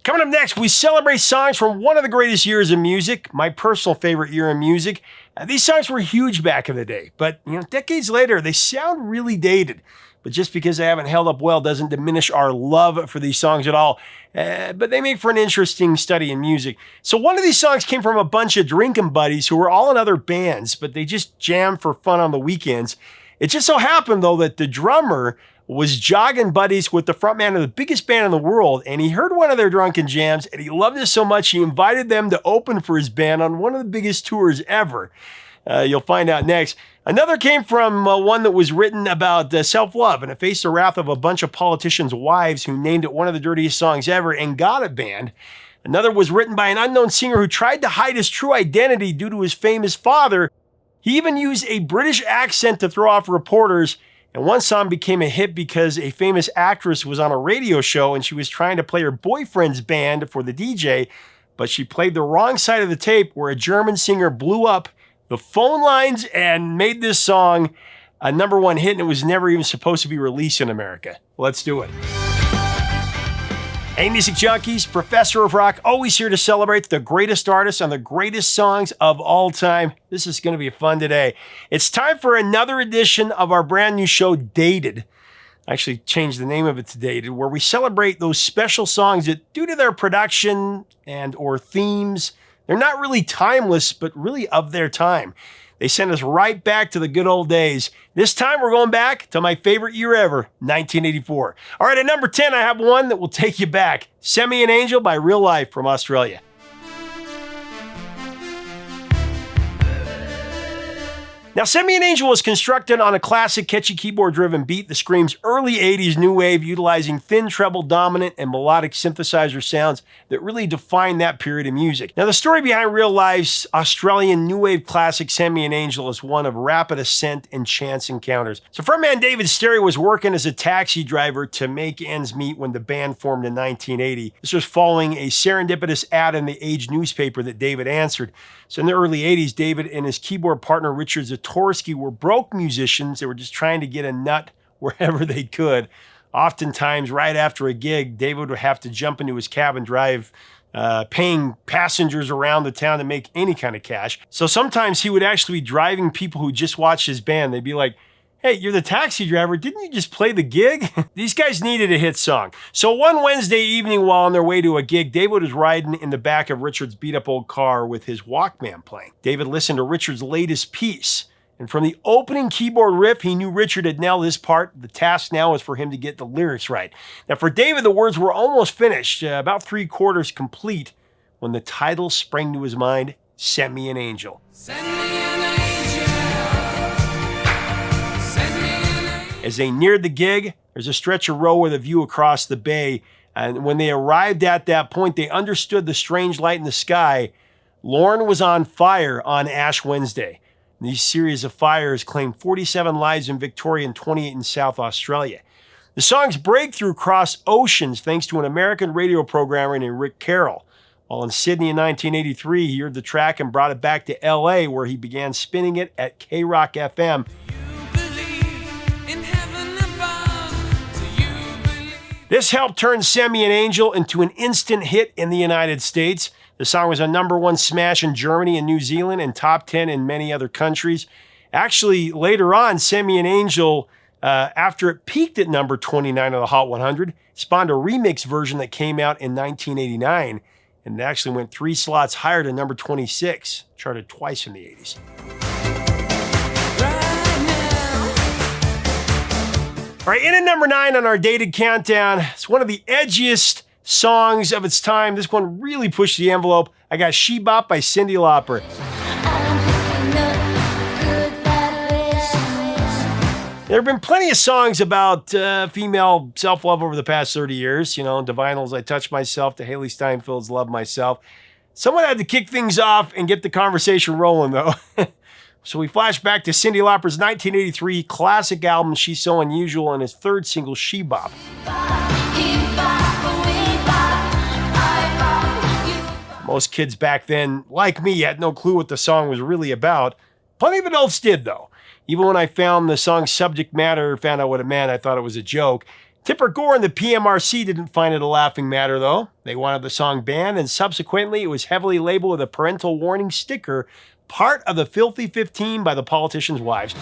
Coming up next, we celebrate songs from one of the greatest years in music, my personal favorite year in music. These songs were huge back in the day, but decades later, they sound really dated. But just because they haven't held up well doesn't diminish our love for these songs at all. But they make for an interesting study in music. So one of these songs came from a bunch of drinking buddies who were all in other bands, but they just jammed for fun on the weekends. It just so happened, though, that the drummer was jogging buddies with the frontman of the biggest band in the world, and he heard one of their drunken jams, and he loved it so much he invited them to open for his band on one of the biggest tours ever. You'll find out next. Another came from one that was written about self-love, and it faced the wrath of a bunch of politicians' wives who named it one of the dirtiest songs ever and got it banned. Another was written by an unknown singer who tried to hide his true identity due to his famous father. He even used a British accent to throw off reporters. And one song became a hit because a famous actress was on a radio show and she was trying to play her boyfriend's band for the DJ, but she played the wrong side of the tape where a German singer blew up the phone lines and made this song a #1 hit, and it was never even supposed to be released in America. Let's do it. Hey, music junkies, Professor of Rock, always here to celebrate the greatest artists and the greatest songs of all time. This is going to be fun today. It's time for another edition of our brand new show, Dated. I actually changed the name of it to Dated, where we celebrate those special songs that, due to their production and or themes, they're not really timeless, but really of their time. They send us right back to the good old days. This time we're going back to my favorite year ever, 1984. All right, at number 10, I have one that will take you back. Send Me an Angel by Real Life from Australia. Now, Send Me an Angel was constructed on a classic catchy keyboard-driven beat that screams early 80s new wave, utilizing thin treble dominant and melodic synthesizer sounds that really define that period of music. Now, the story behind Real Life's Australian new wave classic Send Me an Angel is one of rapid ascent and chance encounters. So frontman David Sterry was working as a taxi driver to make ends meet when the band formed in 1980. This was following a serendipitous ad in the Age newspaper that David answered. So in the early 80s, David and his keyboard partner Richard Zatorsky were broke musicians. They were just trying to get a nut wherever they could. Oftentimes, right after a gig, David would have to jump into his cab and drive, paying passengers around the town to make any kind of cash. So sometimes he would actually be driving people who just watched his band. They'd be like, "Hey, you're the taxi driver. Didn't you just play the gig?" These guys needed a hit song. So one Wednesday evening while on their way to a gig, David was riding in the back of Richard's beat-up old car with his Walkman playing. David listened to Richard's latest piece. And from the opening keyboard riff, he knew Richard had nailed his part. The task now was for him to get the lyrics right. Now for David, the words were almost finished, about 3/4 complete, when the title sprang to his mind, Send Me an Angel. Send me an angel. Send me an angel. As they neared the gig, there's a stretch of road with a view across the bay. And when they arrived at that point, they understood the strange light in the sky. Lorne was on fire on Ash Wednesday. These series of fires claimed 47 lives in Victoria and 28 in South Australia. The song's breakthrough crossed oceans thanks to an American radio programmer named Rick Carroll. While in Sydney in 1983, he heard the track and brought it back to LA, where he began spinning it at K-Rock FM. This helped turn Send Me an Angel into an instant hit in the United States. The song was a #1 smash in Germany and New Zealand and top 10 in many other countries. Actually, later on, Send Me an Angel, after it peaked at number 29 of the Hot 100, spawned a remix version that came out in 1989, and it actually went 3 slots higher to number 26, charted twice in the 80s. All right, in at number 9 on our dated countdown, it's one of the edgiest songs of its time. This one really pushed the envelope. I got She Bop by Cyndi Lauper. There have been plenty of songs about female self-love over the past 30 years. You know, Divinal's I Touch Myself to Haley Steinfeld's Love Myself. Someone had to kick things off and get the conversation rolling, though. So we flash back to Cyndi Lauper's 1983 classic album, She's So Unusual, and his third single, She Bop. Most kids back then, like me, had no clue what the song was really about. Plenty of adults did, though. Even when I found the song's subject matter, found out what it meant, I thought it was a joke. Tipper Gore and the PMRC didn't find it a laughing matter, though. They wanted the song banned, and subsequently it was heavily labeled with a parental warning sticker, part of the Filthy 15 by the politicians' wives.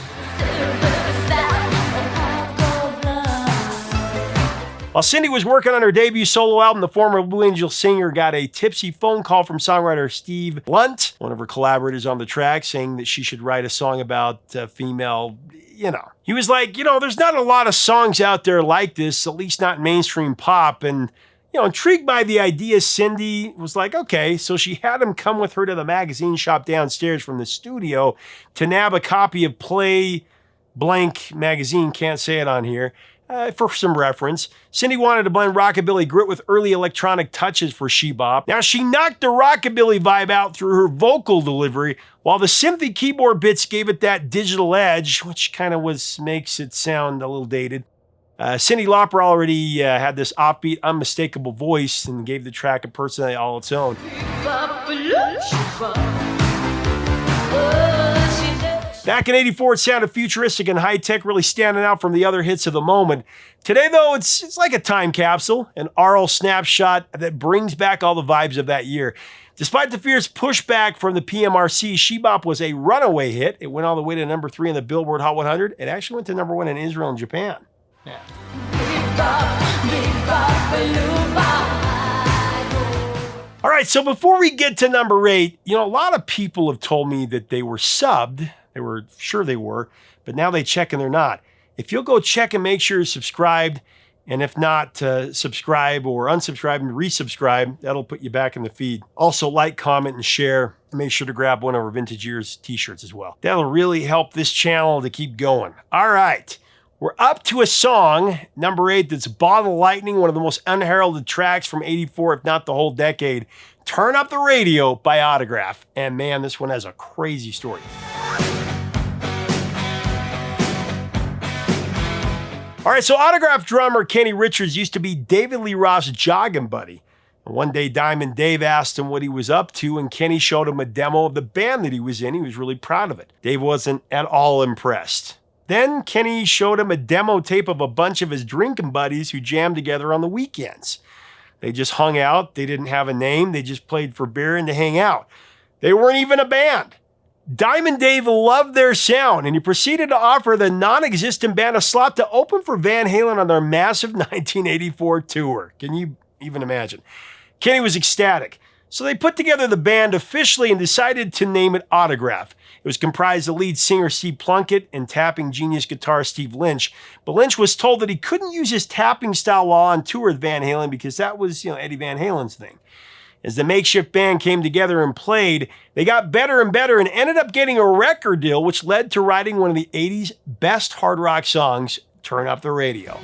While Cyndi was working on her debut solo album, the former Blue Angel singer got a tipsy phone call from songwriter Steve Lunt, one of her collaborators on the track, saying that she should write a song about female, He was like, there's not a lot of songs out there like this, at least not mainstream pop. And, intrigued by the idea, Cyndi was like, okay. So she had him come with her to the magazine shop downstairs from the studio to nab a copy of Play Blank magazine, can't say it on here, for some reference. Cyndi wanted to blend rockabilly grit with early electronic touches for She Bop. Now, she knocked the rockabilly vibe out through her vocal delivery, while the synthy keyboard bits gave it that digital edge, which kind of makes it sound a little dated. Cyndi Lauper already had this offbeat, unmistakable voice and gave the track a personality all its own. Back in '84, it sounded futuristic and high-tech, really standing out from the other hits of the moment. Today, though, it's like a time capsule, an aural snapshot that brings back all the vibes of that year. Despite the fierce pushback from the PMRC, She Bop was a runaway hit. It went all the way to number 3 in the Billboard Hot 100. It actually went to number 1 in Israel and Japan. Yeah. All right, so before we get to number 8, a lot of people have told me that they were subbed. They were sure they were, but now they check and they're not. If you'll go check and make sure you're subscribed, and if not, subscribe or unsubscribe and resubscribe, that'll put you back in the feed. Also, like, comment, and share. And make sure to grab one of our Vintage Years t-shirts as well. That'll really help this channel to keep going. All right, we're up to a song, number 8, that's Bottle Lightning, one of the most unheralded tracks from '84, if not the whole decade. Turn Up the Radio by Autograph. And man, this one has a crazy story. All right, so Autograph drummer Kenny Richards used to be David Lee Roth's jogging buddy. And one day, Diamond Dave asked him what he was up to, and Kenny showed him a demo of the band that he was in. He was really proud of it. Dave wasn't at all impressed. Then Kenny showed him a demo tape of a bunch of his drinking buddies who jammed together on the weekends. They just hung out. They didn't have a name. They just played for beer and to hang out. They weren't even a band. Diamond Dave loved their sound, and he proceeded to offer the non-existent band a slot to open for Van Halen on their massive 1984 tour. Can you even imagine? Kenny was ecstatic. So they put together the band officially and decided to name it Autograph. It was comprised of lead singer Steve Plunkett and tapping genius guitarist Steve Lynch. But Lynch was told that he couldn't use his tapping style while on tour with Van Halen because that was, Eddie Van Halen's thing. As the makeshift band came together and played, they got better and better and ended up getting a record deal, which led to writing one of the 80s best hard rock songs, Turn Up the Radio.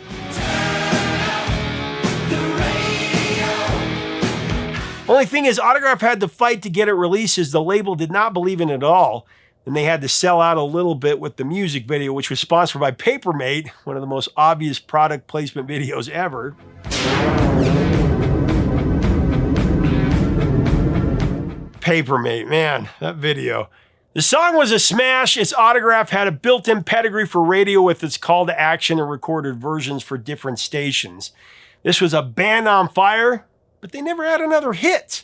Only thing is, Autograph had to fight to get it released as the label did not believe in it at all. And they had to sell out a little bit with the music video, which was sponsored by Papermate, one of the most obvious product placement videos ever. Papermate, man, that video. The song was a smash. Its Autograph had a built-in pedigree for radio with its call to action and recorded versions for different stations. This was a band on fire, but they never had another hit.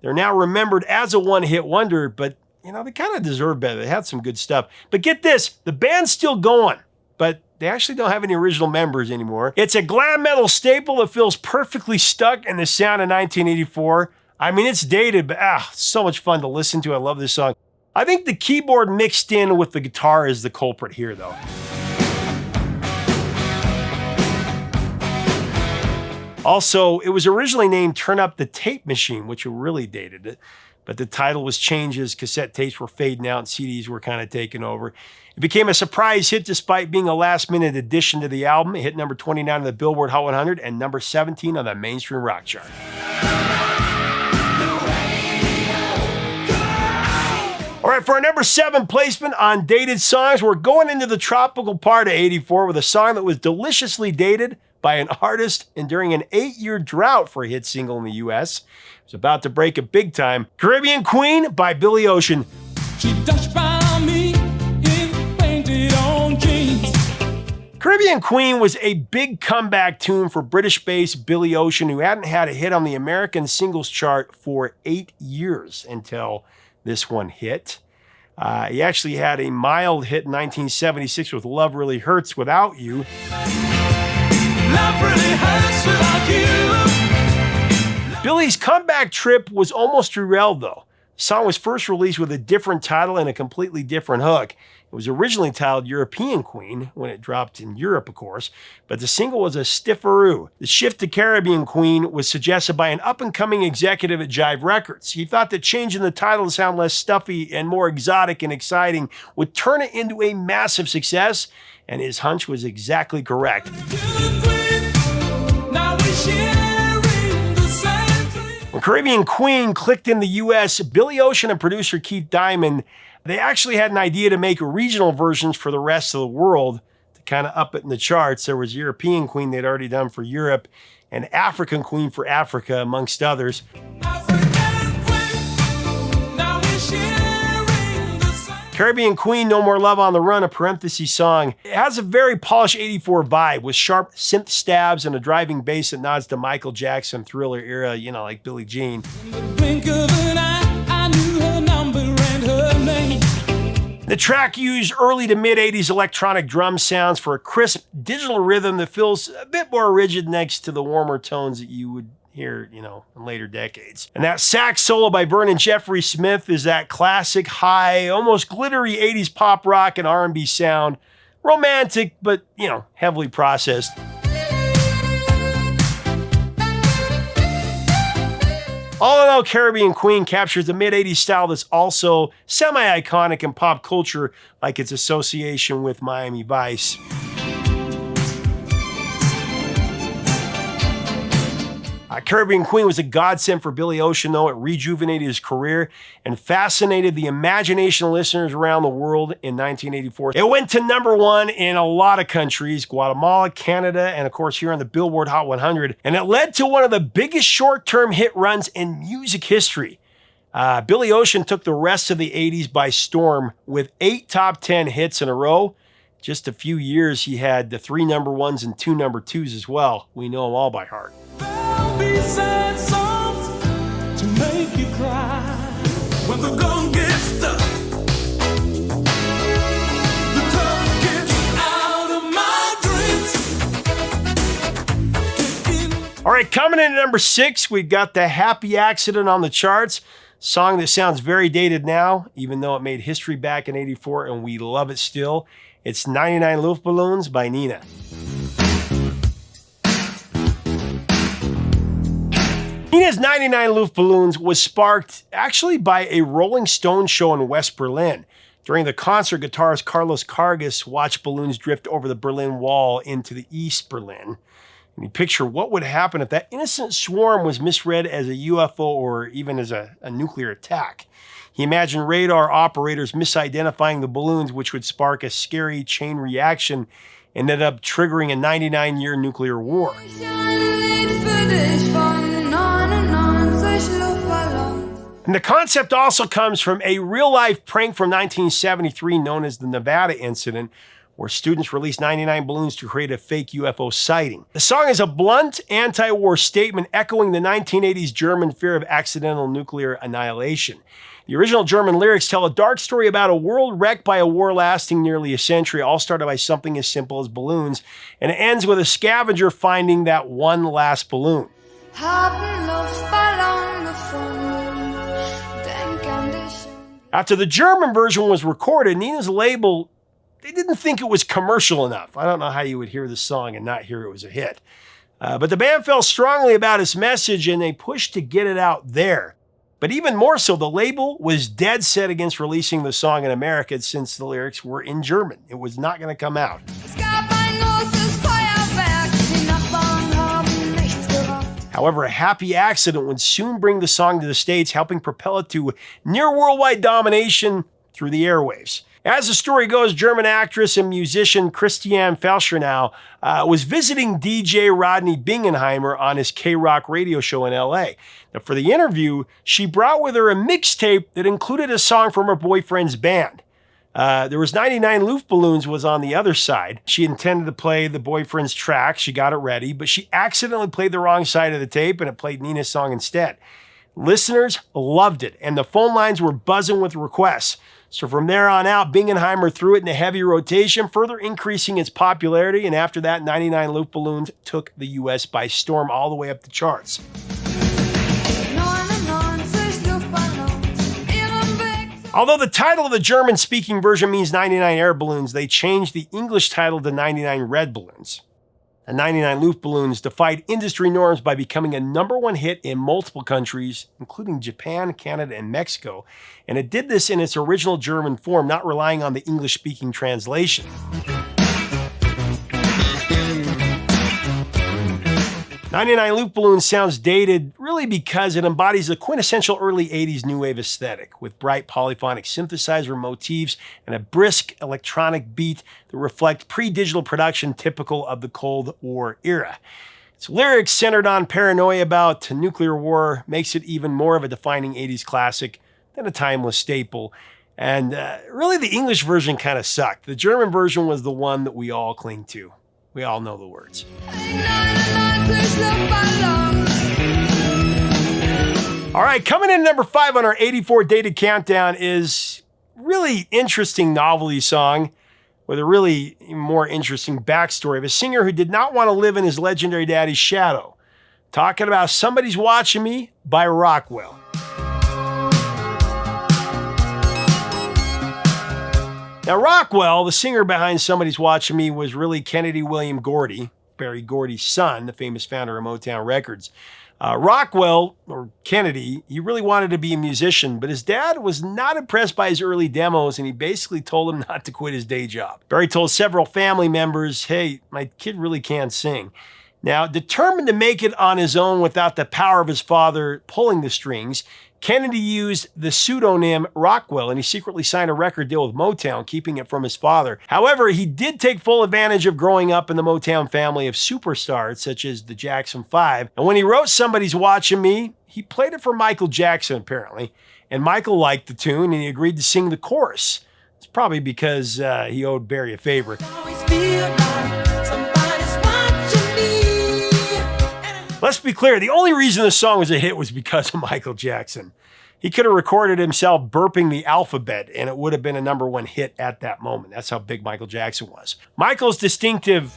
They're now remembered as a one-hit wonder, but they kind of deserve better. They had some good stuff. But get this, the band's still going, but they actually don't have any original members anymore. It's a glam metal staple that feels perfectly stuck in the sound of 1984. I mean, it's dated, but so much fun to listen to. I love this song. I think the keyboard mixed in with the guitar is the culprit here, though. Also, it was originally named Turn Up the Tape Machine, which really dated it. But the title was changed as cassette tapes were fading out and CDs were kind of taking over. It became a surprise hit despite being a last-minute addition to the album. It hit number 29 on the Billboard Hot 100 and number 17 on the mainstream rock chart. All right, for our number 7 placement on dated songs, we're going into the tropical part of '84 with a song that was deliciously dated by an artist enduring an 8-year drought for a hit single in the U.S. It was about to break it big time. Caribbean Queen by Billy Ocean. She touched by me in painted on jeans. Caribbean Queen was a big comeback tune for British-based Billy Ocean, who hadn't had a hit on the American singles chart for 8 years until this one hit. He actually had a mild hit in 1976 with Love Really Hurts Without You. Love really hurts without you. Billy's comeback trip was almost derailed, though. The song was first released with a different title and a completely different hook. It was originally titled European Queen when it dropped in Europe, of course, but the single was a stifferoo. The shift to Caribbean Queen was suggested by an up-and-coming executive at Jive Records. He thought that changing the title to sound less stuffy and more exotic and exciting would turn it into a massive success, and his hunch was exactly correct. When Caribbean Queen clicked in the US, Billy Ocean and producer Keith Diamond, they actually had an idea to make regional versions for the rest of the world to kind of up it in the charts. There was European Queen they'd already done for Europe and African Queen for Africa, amongst others. Caribbean Queen, No More Love on the Run, a parentheses song. It has a very polished 84 vibe with sharp synth stabs and a driving bass that nods to Michael Jackson Thriller era, you know, like Billie Jean. The track used early to mid-80s electronic drum sounds for a crisp digital rhythm that feels a bit more rigid next to the warmer tones that you would hear, you know, in later decades. And that sax solo by Vernon Jeffrey Smith is that classic, high, almost glittery 80s pop rock and R&B sound. Romantic, but, you know, heavily processed. All in all, Caribbean Queen captures the mid-80s style that's also semi-iconic in pop culture, like its association with Miami Vice. Caribbean Queen was a godsend for Billy Ocean, though. It rejuvenated his career and fascinated the imagination of listeners around the world in 1984. It went to #1 in a lot of countries, Guatemala, Canada, and of course here on the Billboard Hot 100. And it led to one of the biggest short-term hit runs in music history. Billy Ocean took the rest of the 80s by storm with 8 top 10 hits in a row. Just a few years, he had the 3 #1s and 2 #2s as well. We know them all by heart. Be sad songs to make you cry when the gun gets tough. The tough gets out of my dreams. All right, coming in at #6, we've got the Happy Accident on the charts. Song that sounds very dated now, even though it made history back in '84, and we love it still. It's 99 Luftballons by Nena. Nena's 99 Luftballons was sparked actually by a Rolling Stones show in West Berlin. During the concert, guitarist Carlos Cargas watched balloons drift over the Berlin Wall into the East Berlin. And you picture what would happen if that innocent swarm was misread as a UFO or even as a nuclear attack. He imagined radar operators misidentifying the balloons, which would spark a scary chain reaction and ended up triggering a 99-year nuclear war. And the concept also comes from a real-life prank from 1973 known as the Nevada Incident, where students released 99 balloons to create a fake UFO sighting. The song is a blunt anti-war statement echoing the 1980s German fear of accidental nuclear annihilation. The original German lyrics tell a dark story about a world wrecked by a war lasting nearly a century, all started by something as simple as balloons, and it ends with a scavenger finding that one last balloon. After the German version was recorded, Nena's label, they didn't think it was commercial enough. I don't know how you would hear the song and not hear it was a hit. But the band felt strongly about its message and they pushed to get it out there. But even more so, the label was dead set against releasing the song in America since the lyrics were in German. It was not going to come out. However, a happy accident would soon bring the song to the States, helping propel it to near worldwide domination through the airwaves. As the story goes, German actress and musician Christiane Felschernau was visiting DJ Rodney Bingenheimer on his K-Rock radio show in LA. Now, for the interview, she brought with her a mixtape that included a song from her boyfriend's band. There was 99 Luftballons was on the other side. She intended to play the boyfriend's track. She got it ready, but she accidentally played the wrong side of the tape and it played Nena's song instead. Listeners loved it, and the phone lines were buzzing with requests. So from there on out, Bingenheimer threw it into heavy rotation, further increasing its popularity, and after that, 99 Luftballons took the U.S. by storm all the way up the charts. Although the title of the German-speaking version means 99 air balloons, they changed the English title to 99 red balloons. The 99 Luftballons defied industry norms by becoming a #1 hit in multiple countries, including Japan, Canada, and Mexico, and it did this in its original German form, not relying on the English-speaking translation. 99 Luftballons sounds dated really because it embodies the quintessential early 80s new wave aesthetic with bright polyphonic synthesizer motifs and a brisk electronic beat that reflect pre-digital production typical of the Cold War era. Its lyrics centered on paranoia about nuclear war makes it even more of a defining 80s classic than a timeless staple. And really the English version kind of sucked. The German version was the one that we all cling to. We all know the words. All right, coming in number 5 on our 84 dated countdown is really interesting novelty song with a really more interesting backstory of a singer who did not want to live in his legendary daddy's shadow. Talking about Somebody's Watching Me by Rockwell. Now, Rockwell, the singer behind Somebody's Watching Me, was really Kennedy William Gordy, Berry Gordy's son, the famous founder of Motown Records. Rockwell, or Kennedy, he really wanted to be a musician, but his dad was not impressed by his early demos, and he basically told him not to quit his day job. Berry told several family members, hey, my kid really can't sing. Now, determined to make it on his own without the power of his father pulling the strings, Kennedy used the pseudonym Rockwell, and he secretly signed a record deal with Motown, keeping it from his father. However, he did take full advantage of growing up in the Motown family of superstars, such as the Jackson 5. And when he wrote Somebody's Watching Me, he played it for Michael Jackson, apparently. And Michael liked the tune, and he agreed to sing the chorus. It's probably because he owed Berry a favor. Let's be clear, the only reason the song was a hit was because of Michael Jackson. He could have recorded himself burping the alphabet, and it would have been a #1 hit at that moment. That's how big Michael Jackson was. Michael's distinctive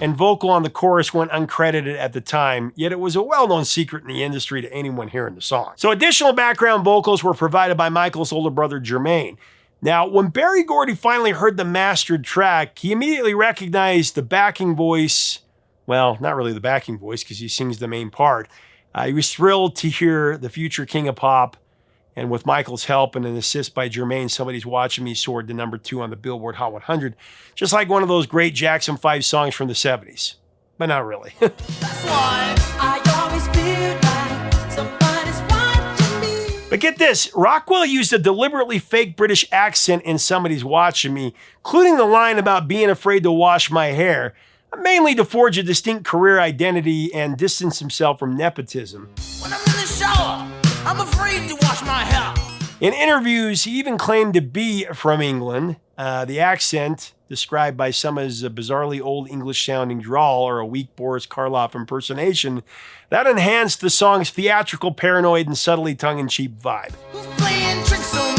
and vocal on the chorus went uncredited at the time, yet it was a well-known secret in the industry to anyone hearing the song. So additional background vocals were provided by Michael's older brother, Jermaine. Now, when Berry Gordy finally heard the mastered track, he immediately recognized the backing voice. Well, not really the backing voice because he sings the main part. He was thrilled to hear the future king of pop, and with Michael's help and an assist by Jermaine, Somebody's Watching Me soared to #2 on the Billboard Hot 100, just like one of those great Jackson 5 songs from the 70s. But not really. That's why I always feel like somebody's watching me. But get this, Rockwell used a deliberately fake British accent in Somebody's Watching Me, including the line about being afraid to wash my hair, mainly to forge a distinct career identity and distance himself from nepotism. When I'm in the shower, I'm afraid to wash my hair. In interviews, he even claimed to be from England. The accent, described by some as a bizarrely old English-sounding drawl or a weak Boris Karloff impersonation, that enhanced the song's theatrical, paranoid, and subtly tongue-in-cheek vibe. Who's playing tricks on me?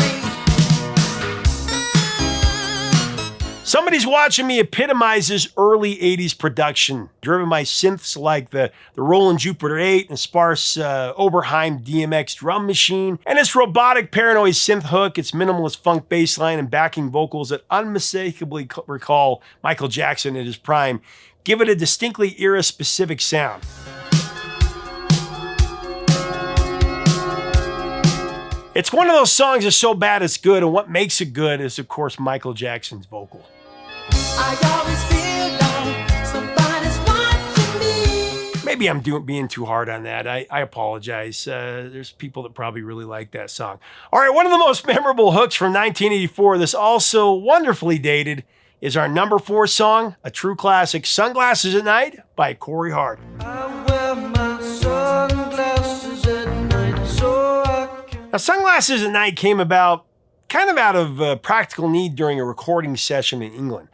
Somebody's Watching Me epitomizes early 80s production, driven by synths like the Roland Jupiter 8 and sparse Oberheim DMX drum machine, and its robotic paranoid synth hook, its minimalist funk bass line, and backing vocals that unmistakably recall Michael Jackson at his prime, give it a distinctly era-specific sound. It's one of those songs that's so bad it's good, and what makes it good is, of course, Michael Jackson's vocal. I always feel like somebody's watching me. Maybe I'm being too hard on that. I apologize. There's people that probably really like that song. All right, one of the most memorable hooks from 1984 that's also wonderfully dated is our #4 song, a true classic, Sunglasses at Night by Corey Hart. I wear my sunglasses at night so I can... Now, Sunglasses at Night came about kind of out of practical need during a recording session in England.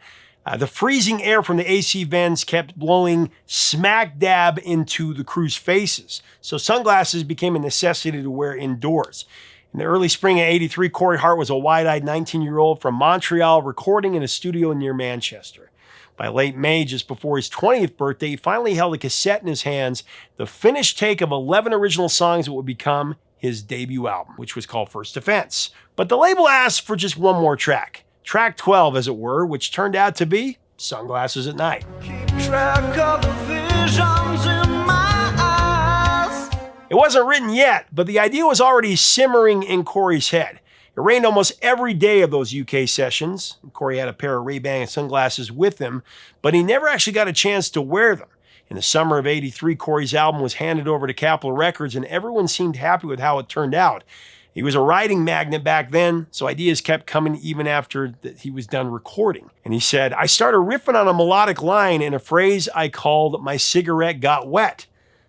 The freezing air from the AC vents kept blowing smack dab into the crew's faces, so sunglasses became a necessity to wear indoors. In the early spring of '83, Corey Hart was a wide-eyed 19-year-old from Montreal recording in a studio near Manchester. By late May, just before his 20th birthday, he finally held a cassette in his hands, the finished take of 11 original songs that would become his debut album, which was called First Offense. But the label asked for just one more track. Track 12, as it were, which turned out to be Sunglasses at Night. Keep track of the visions in my eyes. It wasn't written yet, but the idea was already simmering in Corey's head. It rained almost every day of those UK sessions. Corey had a pair of Ray-Ban sunglasses with him, but he never actually got a chance to wear them. In the summer of '83, Corey's album was handed over to Capitol Records, and everyone seemed happy with how it turned out. He was a writing magnet back then, so ideas kept coming even after he was done recording. And he said, I started riffing on a melodic line in a phrase I called "My Cigarette Got Wet."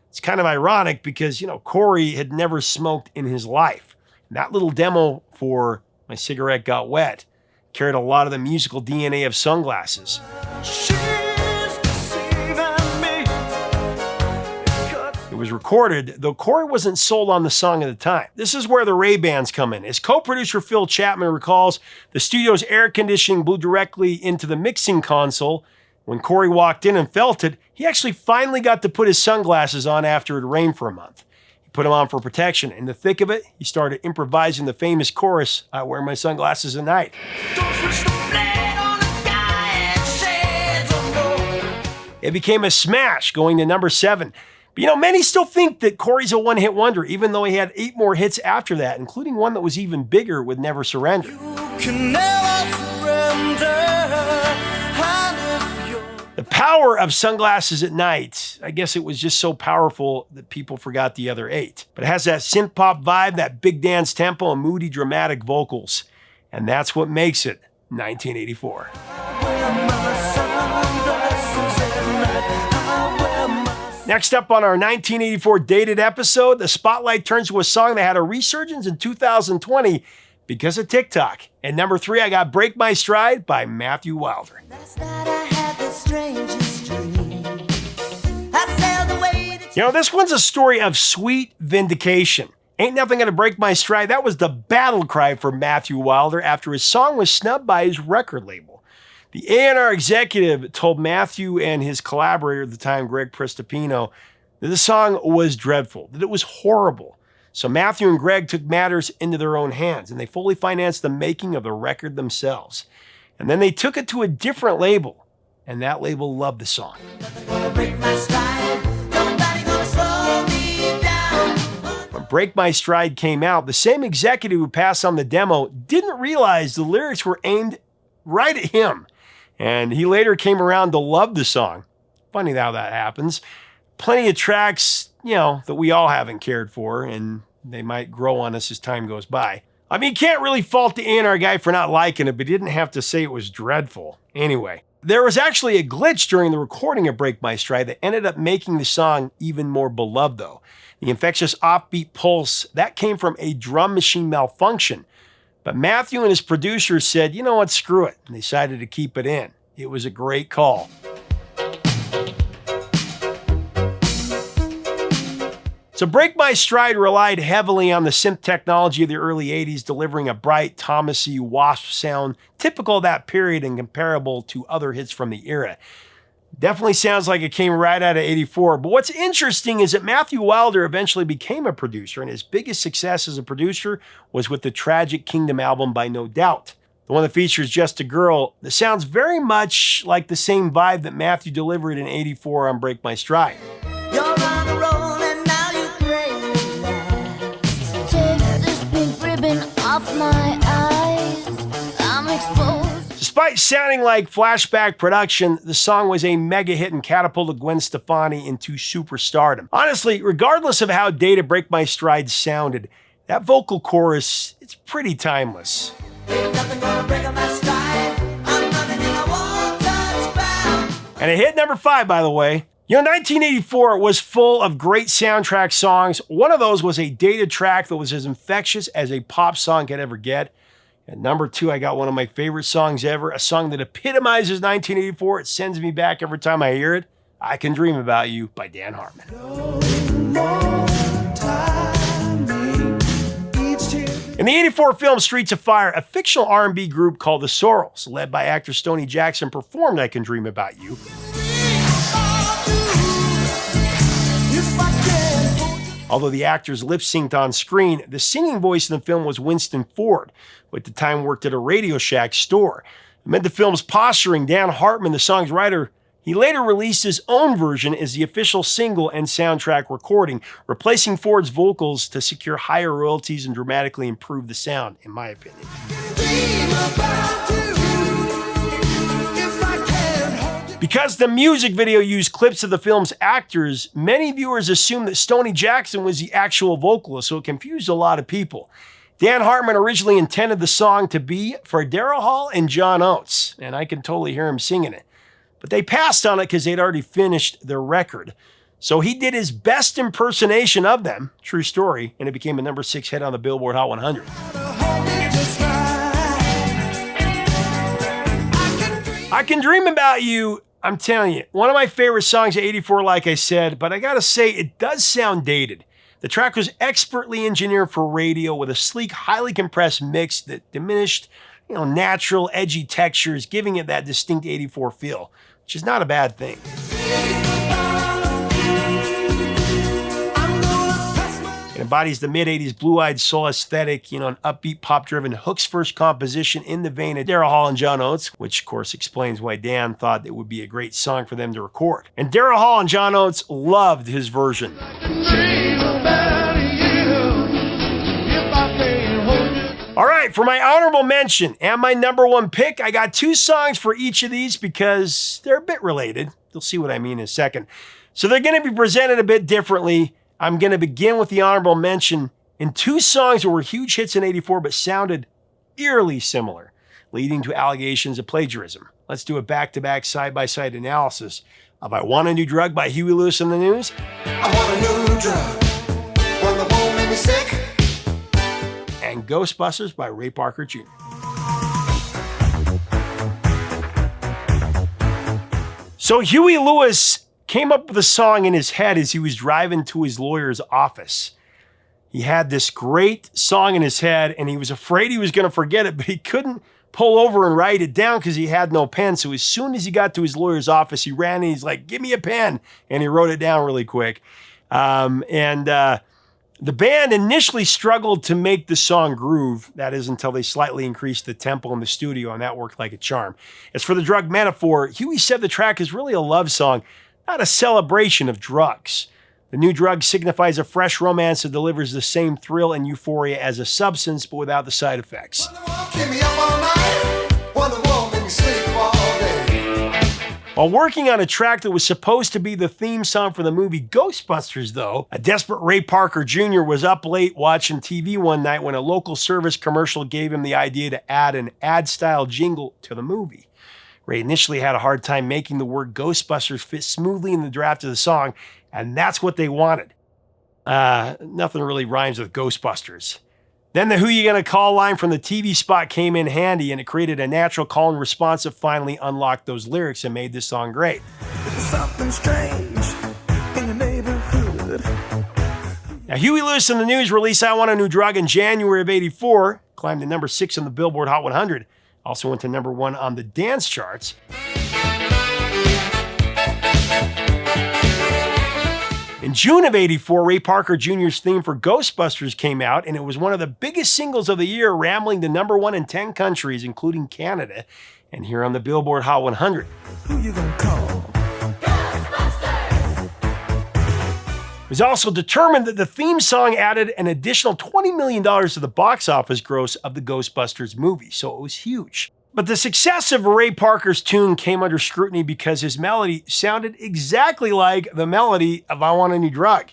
It's kind of ironic because, Corey had never smoked in his life. And that little demo for "My Cigarette Got Wet" carried a lot of the musical DNA of Sunglasses. It was recorded, though Corey wasn't sold on the song at the time. This is where the Ray-Bans come in. As co-producer Phil Chapman recalls, the studio's air conditioning blew directly into the mixing console. When Corey walked in and felt it, he actually finally got to put his sunglasses on after it rained for a month. He put them on for protection. In the thick of it, he started improvising the famous chorus, I wear my sunglasses at night. It became a smash, going to number 7. But many still think that Corey's a one-hit wonder, even though he had 8 more hits after that, including one that was even bigger with Never Surrender. The power of Sunglasses at Night, I guess it was just so powerful that people forgot the other 8. But it has that synth-pop vibe, that big dance tempo, and moody, dramatic vocals. And that's what makes it 1984. Next up on our 1984 dated episode, the spotlight turns to a song that had a resurgence in 2020 because of TikTok. At number 3, I got Break My Stride by Matthew Wilder. This one's a story of sweet vindication. Ain't Nothing Gonna Break My Stride, that was the battle cry for Matthew Wilder after his song was snubbed by his record label. The A&R executive told Matthew and his collaborator at the time, Greg Prestopino, that the song was dreadful, that it was horrible. So Matthew and Greg took matters into their own hands, and they fully financed the making of the record themselves. And then they took it to a different label, and that label loved the song. When Break My Stride came out, the same executive who passed on the demo didn't realize the lyrics were aimed right at him. And he later came around to love the song. Funny how that happens. Plenty of tracks, that we all haven't cared for, and they might grow on us as time goes by. I mean, you can't really fault the A&R guy for not liking it, but he didn't have to say it was dreadful. Anyway, there was actually a glitch during the recording of Break My Stride that ended up making the song even more beloved, though. The infectious offbeat pulse, that came from a drum machine malfunction. But Matthew and his producers said, you know what, screw it, and they decided to keep it in. It was a great call. So Break My Stride relied heavily on the synth technology of the early 80s, delivering a bright, Thomasy, wasp sound, typical of that period and comparable to other hits from the era. Definitely sounds like it came right out of '84. But what's interesting is that Matthew Wilder eventually became a producer, and his biggest success as a producer was with the Tragic Kingdom album by No Doubt. The one that features Just a Girl, that sounds very much like the same vibe that Matthew delivered in '84 on Break My Stride. You're on a roll and now you take this pink ribbon off my eyes. I'm exposed. Despite sounding like flashback production, the song was a mega hit and catapulted Gwen Stefani into superstardom. Honestly, regardless of how dated Break My Stride sounded, that vocal chorus, it's pretty timeless. And it hit number 5, by the way. 1984 was full of great soundtrack songs. One of those was a dated track that was as infectious as a pop song could ever get. At number 2, I got one of my favorite songs ever, a song that epitomizes 1984. It sends me back every time I hear it. I Can Dream About You by Dan Hartman. In the 84 film Streets of Fire, a fictional R&B group called the Sorrels, led by actor Stoney Jackson, performed I Can Dream About You. Although the actors lip-synced on screen, the singing voice in the film was Winston Ford, who at the time worked at a Radio Shack store. Amid the film's posturing, Dan Hartman, the song's writer, he later released his own version as the official single and soundtrack recording, replacing Ford's vocals to secure higher royalties and dramatically improve the sound, in my opinion. Because the music video used clips of the film's actors, many viewers assumed that Stoney Jackson was the actual vocalist, so it confused a lot of people. Dan Hartman originally intended the song to be for Daryl Hall and John Oates, and I can totally hear him singing it. But they passed on it because they'd already finished their record. So he did his best impersonation of them, true story, and it became a number 6 hit on the Billboard Hot 100. I Can Dream About You, I'm telling you, one of my favorite songs of 84, like I said, but I gotta say, it does sound dated. The track was expertly engineered for radio with a sleek, highly compressed mix that diminished, natural, edgy textures, giving it that distinct 84 feel, which is not a bad thing. It embodies the mid-80s blue-eyed soul aesthetic, an upbeat pop-driven hooks-first composition in the vein of Daryl Hall and John Oates, which of course explains why Dan thought it would be a great song for them to record. And Daryl Hall and John Oates loved his version. All right, for my honorable mention and my number 1 pick, I got 2 songs for each of these because they're a bit related. You'll see what I mean in a second. So they're going to be presented a bit differently. I'm going to begin with the honorable mention in 2 songs that were huge hits in 84 but sounded eerily similar, leading to allegations of plagiarism. Let's do a back-to-back, side-by-side analysis of I Want a New Drug by Huey Lewis and the News. I want a new drug when the won't make me sick. And Ghostbusters by Ray Parker Jr. So Huey Lewis came up with a song in his head as he was driving to his lawyer's office. He had this great song in his head and he was afraid he was going to forget it, but he couldn't pull over and write it down because he had no pen. So as soon as he got to his lawyer's office, he ran and he's like, "Give me a pen." And he wrote it down really quick. The band initially struggled to make the song groove, that is until they slightly increased the tempo in the studio, and that worked like a charm. As for the drug metaphor, Huey said the track is really a love song, not a celebration of drugs. The new drug signifies a fresh romance that delivers the same thrill and euphoria as a substance, but without the side effects. While working on a track that was supposed to be the theme song for the movie Ghostbusters, though, a desperate Ray Parker Jr. was up late watching TV one night when a local service commercial gave him the idea to add an ad-style jingle to the movie. Ray initially had a hard time making the word Ghostbusters fit smoothly in the draft of the song, and that's what they wanted. Nothing really rhymes with Ghostbusters. Then the "Who You Gonna Call" line from the TV spot came in handy, and it created a natural call and response that finally unlocked those lyrics and made this song great. Something strange in the neighborhood. Now, Huey Lewis and the News released I Want a New Drug in January of 84, climbed to number 6 on the Billboard Hot 100, also went to number 1 on the dance charts. In June of 84, Ray Parker Jr.'s theme for Ghostbusters came out, and it was one of the biggest singles of the year, rambling to number 1 in 10 countries, including Canada, and here on the Billboard Hot 100. Who you gonna call? It was also determined that the theme song added an additional $20 million to the box office gross of the Ghostbusters movie, so it was huge. But the success of Ray Parker's tune came under scrutiny because his melody sounded exactly like the melody of I Want a New Drug.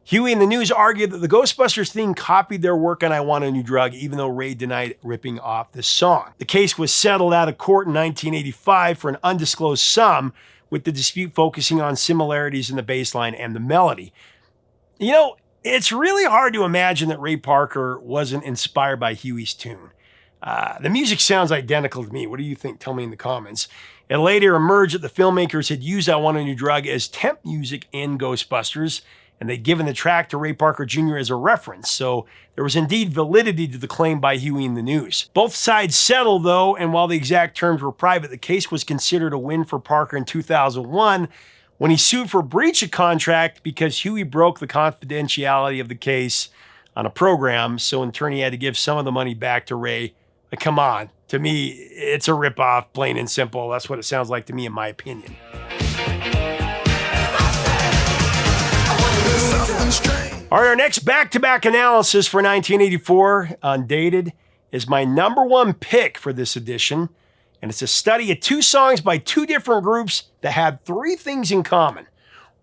Huey and the News argued that the Ghostbusters theme copied their work on I Want a New Drug, even though Ray denied ripping off the song. The case was settled out of court in 1985 for an undisclosed sum, with the dispute focusing on similarities in the bass line and the melody. It's really hard to imagine that Ray Parker wasn't inspired by Huey's tune. The music sounds identical to me. What do you think? Tell me in the comments. It later emerged that the filmmakers had used I Want a New Drug as temp music in Ghostbusters, and they'd given the track to Ray Parker Jr. as a reference, so there was indeed validity to the claim by Huey in the news. Both sides settled, though, and while the exact terms were private, the case was considered a win for Parker in 2001 when he sued for breach of contract because Huey broke the confidentiality of the case on a program, so in turn he had to give some of the money back to Ray. Like, come on. To me, it's a ripoff, plain and simple. That's what it sounds like to me, in my opinion. All right, our next back-to-back analysis for 1984 on Dated is my number one pick for this edition, and it's a study of two songs by two different groups that had three things in common.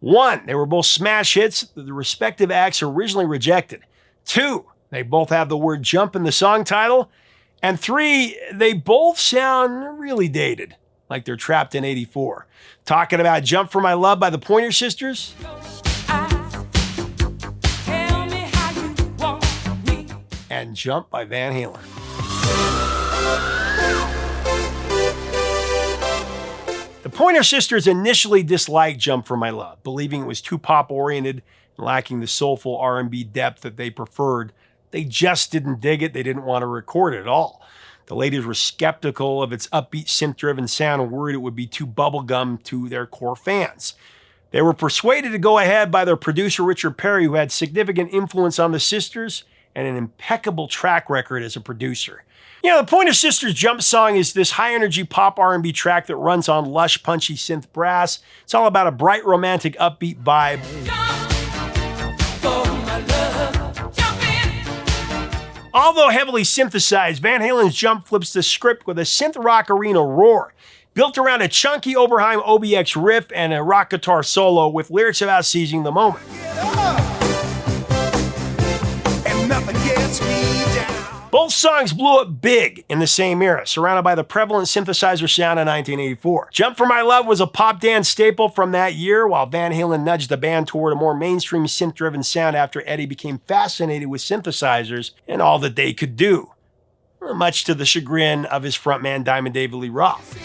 One, they were both smash hits that the respective acts originally rejected. Two, they both have the word jump in the song title. And three, they both sound really dated, like they're trapped in 84. Talking about Jump for My Love by the Pointer Sisters. And Jump by Van Halen. The Pointer Sisters initially disliked Jump for My Love, believing it was too pop-oriented and lacking the soulful R&B depth that they preferred. They just didn't dig it. They didn't want to record it at all. The ladies were skeptical of its upbeat synth-driven sound and worried it would be too bubblegum to their core fans. They were persuaded to go ahead by their producer Richard Perry, who had significant influence on the sisters and an impeccable track record as a producer. You know, the Pointer Sisters' Jump song is this high-energy pop R&B track that runs on lush, punchy synth brass. It's all about a bright, romantic, upbeat vibe. Although heavily synthesized, Van Halen's Jump flips the script with a synth rock arena roar, built around a chunky Oberheim OBX riff and a rock guitar solo with lyrics about seizing the moment. Both songs blew up big in the same era, surrounded by the prevalent synthesizer sound in 1984. Jump for My Love was a pop dance staple from that year, while Van Halen nudged the band toward a more mainstream synth-driven sound after Eddie became fascinated with synthesizers and all that they could do, much to the chagrin of his frontman Diamond David Lee Roth.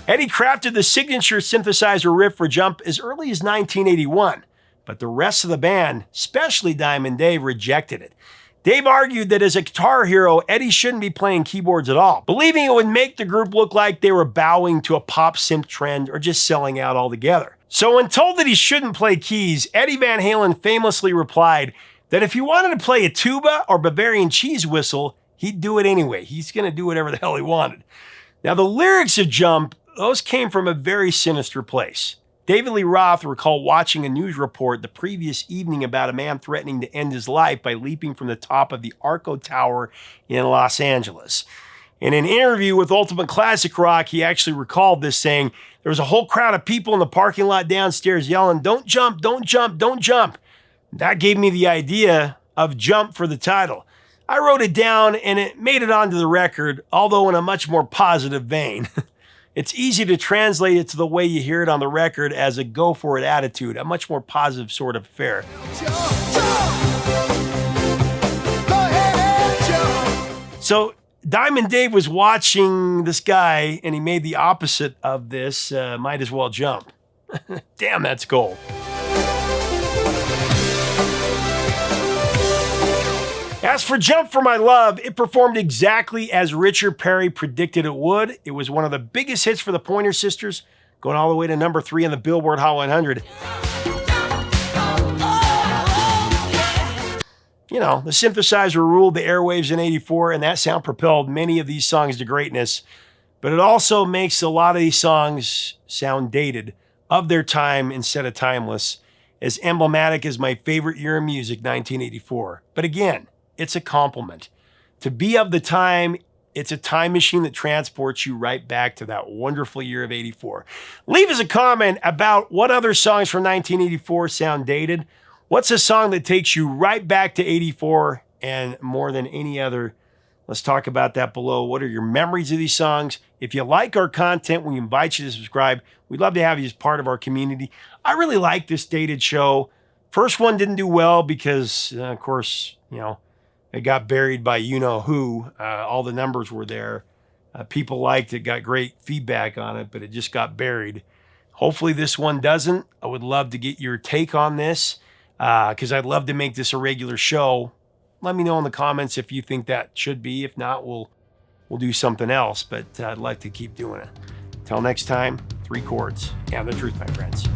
Eddie crafted the signature synthesizer riff for Jump as early as 1981, but the rest of the band, especially Diamond Dave, rejected it. Dave argued that as a guitar hero, Eddie shouldn't be playing keyboards at all, believing it would make the group look like they were bowing to a pop synth trend or just selling out altogether. So when told that he shouldn't play keys, Eddie Van Halen famously replied that if he wanted to play a tuba or Bavarian cheese whistle, he'd do it anyway. He's going to do whatever the hell he wanted. Now, the lyrics of Jump, those came from a very sinister place. David Lee Roth recalled watching a news report the previous evening about a man threatening to end his life by leaping from the top of the Arco Tower in Los Angeles. In an interview with Ultimate Classic Rock, he actually recalled this, saying, "There was a whole crowd of people in the parking lot downstairs yelling, 'Don't jump, don't jump, don't jump.' That gave me the idea of Jump for the title. I wrote it down and it made it onto the record, although in a much more positive vein." It's easy to translate it to the way you hear it on the record as a go-for-it attitude, a much more positive sort of affair. So Diamond Dave was watching this guy, and he made the opposite of this, might as well jump. Damn, that's gold. As for Jump for My Love, it performed exactly as Richard Perry predicted it would. It was one of the biggest hits for the Pointer Sisters, going all the way to number 3 on the Billboard Hot 100. You know, the synthesizer ruled the airwaves in 84, and that sound propelled many of these songs to greatness. But it also makes a lot of these songs sound dated, of their time instead of timeless, as emblematic as my favorite year of music, 1984. But again, it's a compliment. To be of the time, it's a time machine that transports you right back to that wonderful year of 84. Leave us a comment about what other songs from 1984 sound dated. What's a song that takes you right back to 84 and more than any other? Let's talk about that below. What are your memories of these songs? If you like our content, we invite you to subscribe. We'd love to have you as part of our community. I really like this dated show. First one didn't do well because, of course, you know, it got buried by you-know-who. All the numbers were there. People liked it, got great feedback on it, but it just got buried. Hopefully this one doesn't. I would love to get your take on this because I'd love to make this a regular show. Let me know in the comments if you think that should be. If not, we'll do something else, but I'd like to keep doing it. Till next time, 3 chords and the truth, my friends.